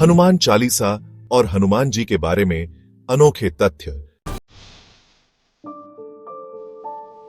हनुमान चालीसा और हनुमान जी के बारे में अनोखे तथ्य।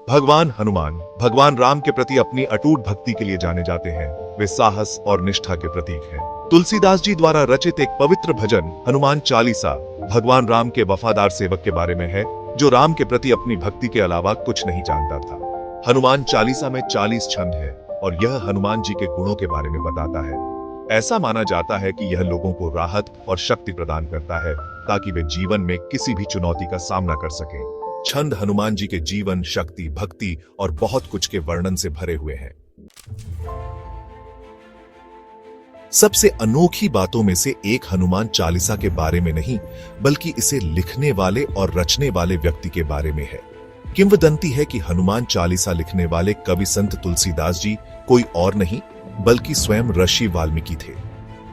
भगवान हनुमान भगवान राम के प्रति अपनी अटूट भक्ति के लिए जाने जाते हैं। वे साहस और निष्ठा के प्रतीक हैं। तुलसीदास जी द्वारा रचित एक पवित्र भजन हनुमान चालीसा भगवान राम के वफादार सेवक के बारे में है, जो राम के प्रति अपनी भक्ति के अलावा कुछ नहीं जानता था। हनुमान चालीसा में 40 छंद है और यह हनुमान जी के गुणों के बारे में बताता है। ऐसा माना जाता है कि यह लोगों को राहत और शक्ति प्रदान करता है ताकि वे जीवन में किसी भी चुनौती का सामना कर सकें। छंद हनुमान जी के जीवन, शक्ति, भक्ति और बहुत कुछ के वर्णन से भरे हुए हैं। सबसे अनोखी बातों में से एक हनुमान चालीसा के बारे में नहीं, बल्कि इसे लिखने वाले और रचने वाले व्यक्ति के बारे में है। किंवदंती है कि हनुमान चालीसा लिखने वाले कवि संत तुलसीदास जी कोई और नहीं बल्कि स्वयं ऋषि वाल्मीकि थे।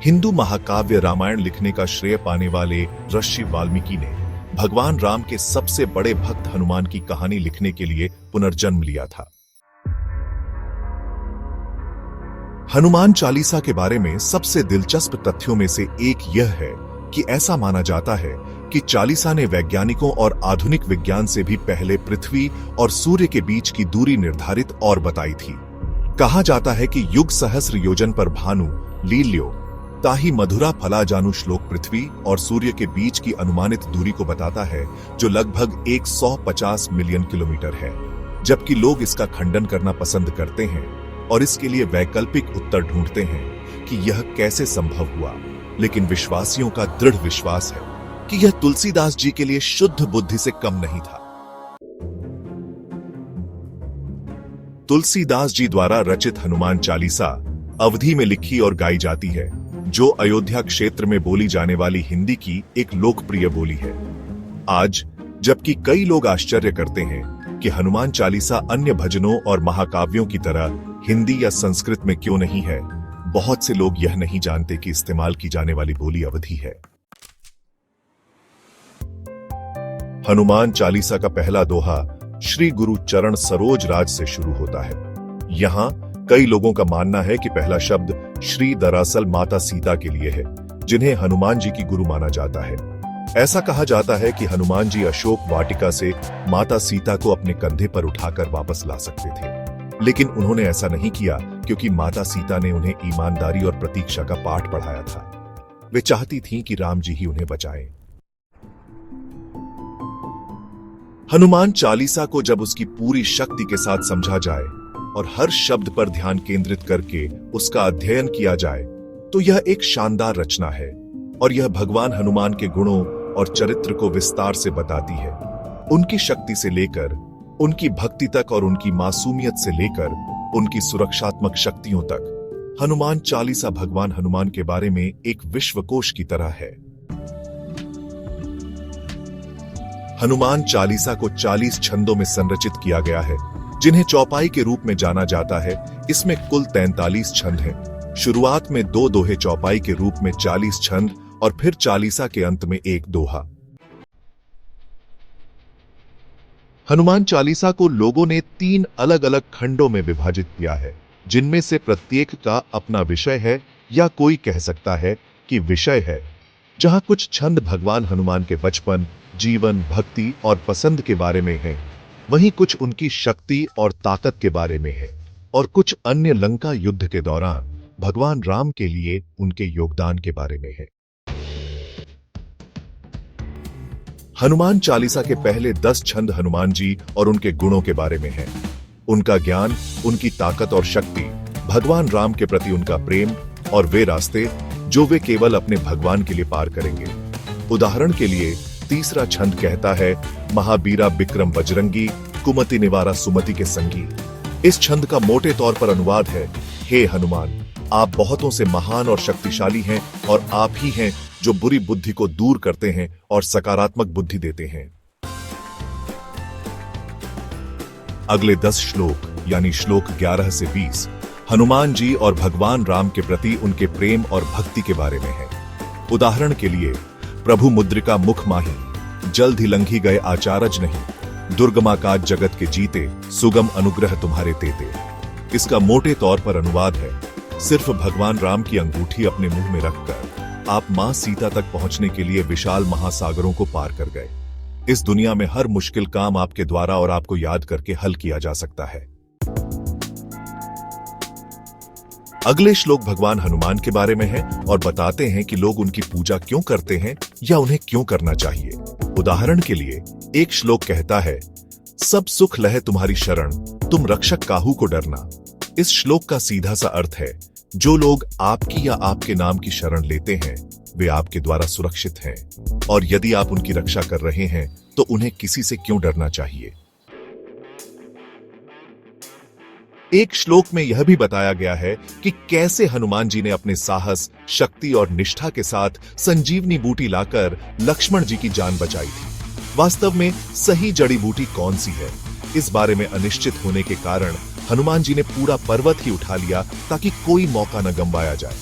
हिंदू महाकाव्य रामायण लिखने का श्रेय पाने वाले ऋषि वाल्मीकि ने भगवान राम के सबसे बड़े भक्त हनुमान की कहानी लिखने के लिए पुनर्जन्म लिया था। हनुमान चालीसा के बारे में सबसे दिलचस्प तथ्यों में से एक यह है कि ऐसा माना जाता है कि चालीसा ने वैज्ञानिकों और आधुनिक विज्ञान से भी पहले पृथ्वी और सूर्य के बीच की दूरी निर्धारित और बताई थी। कहा जाता है कि युग सहस्र योजन पर भानु लील्यो ताही मधुरा फला जानू श्लोक पृथ्वी और सूर्य के बीच की अनुमानित दूरी को बताता है, जो लगभग 150 मिलियन किलोमीटर है। जबकि लोग इसका खंडन करना पसंद करते हैं और इसके लिए वैकल्पिक उत्तर ढूंढते हैं कि यह कैसे संभव हुआ, लेकिन विश्वासियों का दृढ़ विश्वास है कि यह तुलसीदास जी के लिए शुद्ध बुद्धि से कम नहीं था। तुलसीदास जी द्वारा रचित हनुमान चालीसा अवधी में लिखी और गाई जाती है, जो अयोध्या क्षेत्र में बोली जाने वाली हिंदी की एक लोकप्रिय बोली है। आज जबकि कई लोग आश्चर्य करते हैं कि हनुमान चालीसा अन्य भजनों और महाकाव्यों की तरह हिंदी या संस्कृत में क्यों नहीं है, बहुत से लोग यह नहीं जानते कि इस्तेमाल की जाने वाली बोली अवधी है। हनुमान चालीसा का पहला दोहा श्री गुरु चरण सरोज राज से शुरू होता है। यहाँ कई लोगों का मानना है कि पहला शब्द श्री दरअसल माता सीता के लिए है, जिन्हें हनुमान जी की गुरु माना जाता है। ऐसा कहा जाता है कि हनुमान जी अशोक वाटिका से माता सीता को अपने कंधे पर उठाकर वापस ला सकते थे, लेकिन उन्होंने ऐसा नहीं किया क्योंकि माता सीता ने उन्हें ईमानदारी और प्रतीक्षा का पाठ पढ़ाया था। वे चाहती थीं कि राम जी ही उन्हें बचाएं। हनुमान चालीसा को जब उसकी पूरी शक्ति के साथ समझा जाए और हर शब्द पर ध्यान केंद्रित करके उसका अध्ययन किया जाए, तो यह एक शानदार रचना है और यह भगवान हनुमान के गुणों और चरित्र को विस्तार से बताती है। उनकी शक्ति से लेकर उनकी भक्ति तक और उनकी मासूमियत से लेकर उनकी सुरक्षात्मक शक्तियों तक, हनुमान चालीसा भगवान हनुमान के बारे में एक विश्वकोश की तरह है। हनुमान चालीसा को 40 छंदों में संरचित किया गया है, जिन्हें चौपाई के रूप में जाना जाता है। इसमें कुल 43 छंद हैं। शुरुआत में 2 दोहे चौपाई के रूप में 40 छंद और फिर चालीसा के अंत में एक दोहा। हनुमान चालीसा को लोगों ने 3 अलग-अलग खंडों में विभाजित किया है, जिनमें से प्रत्येक का अपना विषय है, या कोई कह सकता है कि विषय है। जहां कुछ छंद भगवान हनुमान के बचपन, जीवन, भक्ति और पसंद के बारे में है, वहीं कुछ उनकी शक्ति और ताकत के बारे में है, और कुछ अन्य लंका युद्ध के दौरान भगवान राम के लिए उनके योगदान के बारे में है। हनुमान चालीसा के पहले 10 छंद हनुमान जी और उनके गुणों के बारे में है। उनका ज्ञान, उनकी ताकत और शक्ति, भगवान राम के प्रति उनका प्रेम और वे रास्ते जो वे केवल अपने भगवान के लिए पार करेंगे। उदाहरण के लिए तीसरा छंद कहता है, महाबीरा बिक्रम बजरंगी, कुमति निवारा सुमति के संगी। इस छंद का मोटे तौर पर अनुवाद है, हे हनुमान, आप बहुतों से महान और शक्तिशाली हैं और आप ही हैं जो बुरी बुद्धि को दूर करते हैं और सकारात्मक बुद्धि देते हैं। अगले 10 श्लोक यानी श्लोक 11 से 20 हनुमान जी और भगवान राम के प्रति उनके प्रेम और भक्ति के बारे में है। उदाहरण के लिए, प्रभु मुद्रिका मुख माही, जल्द ही लंघी गए आचारज नहीं, दुर्गमाकाज जगत के जीते, सुगम अनुग्रह तुम्हारे तेते। इसका मोटे तौर पर अनुवाद है, सिर्फ भगवान राम की अंगूठी अपने मुंह में रखकर आप मां सीता तक पहुंचने के लिए विशाल महासागरों को पार कर गए। इस दुनिया में हर मुश्किल काम आपके द्वारा और आपको याद करके हल किया जा सकता है। अगले श्लोक भगवान हनुमान के बारे में है और बताते हैं कि लोग उनकी पूजा क्यों करते हैं या उन्हें क्यों करना चाहिए। उदाहरण के लिए एक श्लोक कहता है, सब सुख लहे तुम्हारी शरण, तुम रक्षक काहू को डरना। इस श्लोक का सीधा सा अर्थ है, जो लोग आपकी या आपके नाम की शरण लेते हैं वे आपके द्वारा सुरक्षित हैं, और यदि आप उनकी रक्षा कर रहे हैं तो उन्हें किसी से क्यों डरना चाहिए। एक श्लोक में यह भी बताया गया है कि कैसे हनुमान जी ने अपने साहस, शक्ति और निष्ठा के साथ संजीवनी बूटी लाकर लक्ष्मण जी की जान बचाई थी। वास्तव में सही जड़ी बूटी कौन सी है, इस बारे में अनिश्चित होने के कारण हनुमान जी ने पूरा पर्वत ही उठा लिया ताकि कोई मौका न गंवाया जाए।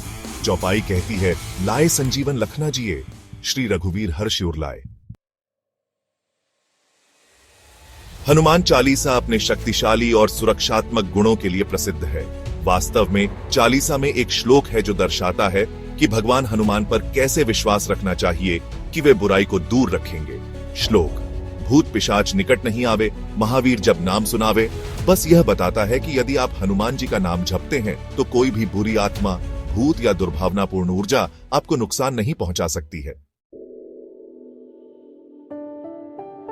चौपाई कहती है, लाए संजीवन लखना जिए, श्री रघुवीर हर्ष उर लाए। हनुमान चालीसा अपने शक्तिशाली और सुरक्षात्मक गुणों के लिए प्रसिद्ध है। वास्तव में चालीसा में एक श्लोक है जो दर्शाता है कि भगवान हनुमान पर कैसे विश्वास रखना चाहिए कि वे बुराई को दूर रखेंगे। श्लोक, भूत पिशाच निकट नहीं आवे, महावीर जब नाम सुनावे। बस यह बताता है कि यदि आप हनुमान जी का नाम जपते हैं तो कोई भी बुरी आत्मा, भूत या दुर्भावनापूर्ण ऊर्जा आपको नुकसान नहीं पहुंचा सकती है।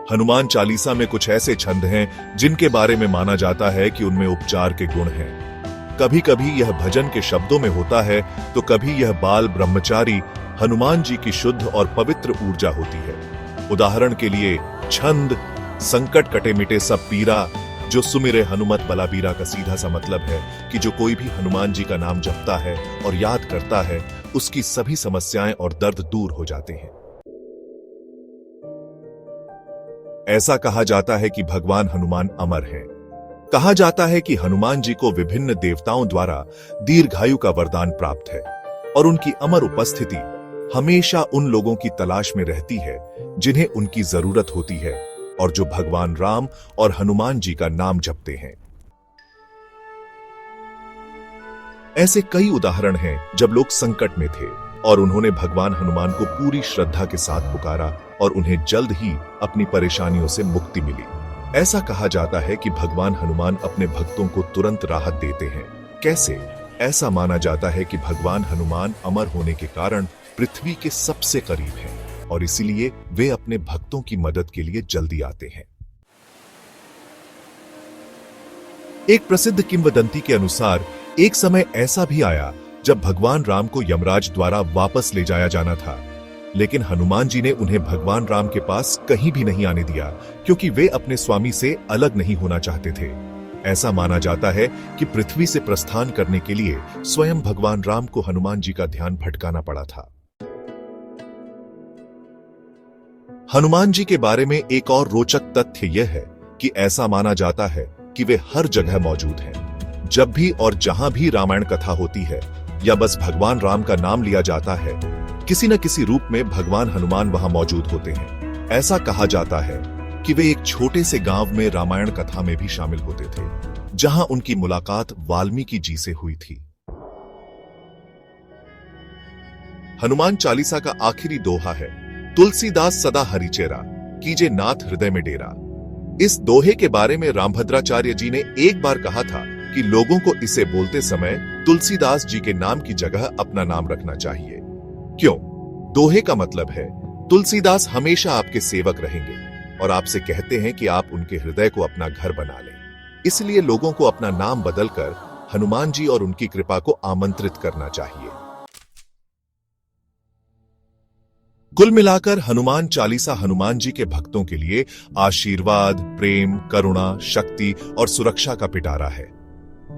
हनुमान चालीसा में कुछ ऐसे छंद हैं जिनके बारे में माना जाता है कि उनमें उपचार के गुण हैं। कभी कभी यह भजन के शब्दों में होता है तो कभी यह बाल ब्रह्मचारी हनुमान जी की शुद्ध और पवित्र ऊर्जा होती है। उदाहरण के लिए छंद, संकट कटे मिटे सब पीरा, जो सुमिरे हनुमत बलाबीरा का सीधा सा मतलब है कि जो कोई भी हनुमान जी का नाम जपता है और याद करता है उसकी सभी समस्याएं और दर्द दूर हो जाते हैं। ऐसा कहा जाता है कि भगवान हनुमान अमर हैं। कहा जाता है कि हनुमान जी को विभिन्न देवताओं द्वारा दीर्घायु का वरदान प्राप्त है और उनकी अमर उपस्थिति हमेशा उन लोगों की तलाश में रहती है जिन्हें उनकी जरूरत होती है और जो भगवान राम और हनुमान जी का नाम जपते हैं। ऐसे कई उदाहरण हैं जब लोग संकट में थे और उन्होंने भगवान हनुमान को पूरी श्रद्धा के साथ पुकारा और उन्हें जल्द ही अपनी परेशानियों से मुक्ति मिली। ऐसा कहा जाता है कि भगवान हनुमान अपने भक्तों को तुरंत राहत देते हैं। कैसे? ऐसा माना जाता है कि भगवान हनुमान अमर होने के कारण पृथ्वी के सबसे करीब हैं और इसीलिए वे अपने भक्तों की मदद के लिए जल्दी आते हैं। एक प्रसिद्ध किंवदंती के अनुसार एक समय ऐसा भी आया जब भगवान राम को यमराज द्वारा वापस ले जाया जाना था, लेकिन हनुमान जी ने उन्हें भगवान राम के पास कहीं भी नहीं आने दिया क्योंकि वे अपने स्वामी से अलग नहीं होना चाहते थे। ऐसा माना जाता है कि पृथ्वी से प्रस्थान करने के लिए स्वयं भगवान राम को हनुमान जी का ध्यान भटकाना पड़ा था। हनुमान जी के बारे में एक और रोचक तथ्य यह है कि ऐसा माना जाता है कि वे हर जगह मौजूद हैं। जब भी और जहां भी रामायण कथा होती है या बस भगवान राम का नाम लिया जाता है, किसी न किसी रूप में भगवान हनुमान वहां मौजूद होते हैं। ऐसा कहा जाता है कि वे एक छोटे से गांव में रामायण कथा में भी शामिल होते थे, जहां उनकी मुलाकात वाल्मीकि जी से हुई थी। हनुमान चालीसा का आखिरी दोहा है, तुलसीदास सदा हरिचेरा, कीजे नाथ हृदय में डेरा। इस दोहे के बारे में रामभद्राचार्य जी ने एक बार कहा था कि लोगों को इसे बोलते समय तुलसीदास जी के नाम की जगह अपना नाम रखना चाहिए। क्यों? दोहे का मतलब है तुलसीदास हमेशा आपके सेवक रहेंगे और आपसे कहते हैं कि आप उनके हृदय को अपना घर बना लें। इसलिए लोगों को अपना नाम बदलकर हनुमान जी और उनकी कृपा को आमंत्रित करना चाहिए। कुल मिलाकर हनुमान चालीसा हनुमान जी के भक्तों के लिए आशीर्वाद, प्रेम, करुणा, शक्ति और सुरक्षा का पिटारा है।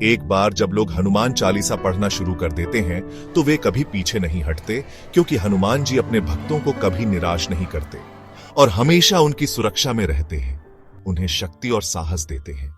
एक बार जब लोग हनुमान चालीसा पढ़ना शुरू कर देते हैं तो वे कभी पीछे नहीं हटते, क्योंकि हनुमान जी अपने भक्तों को कभी निराश नहीं करते और हमेशा उनकी सुरक्षा में रहते हैं, उन्हें शक्ति और साहस देते हैं।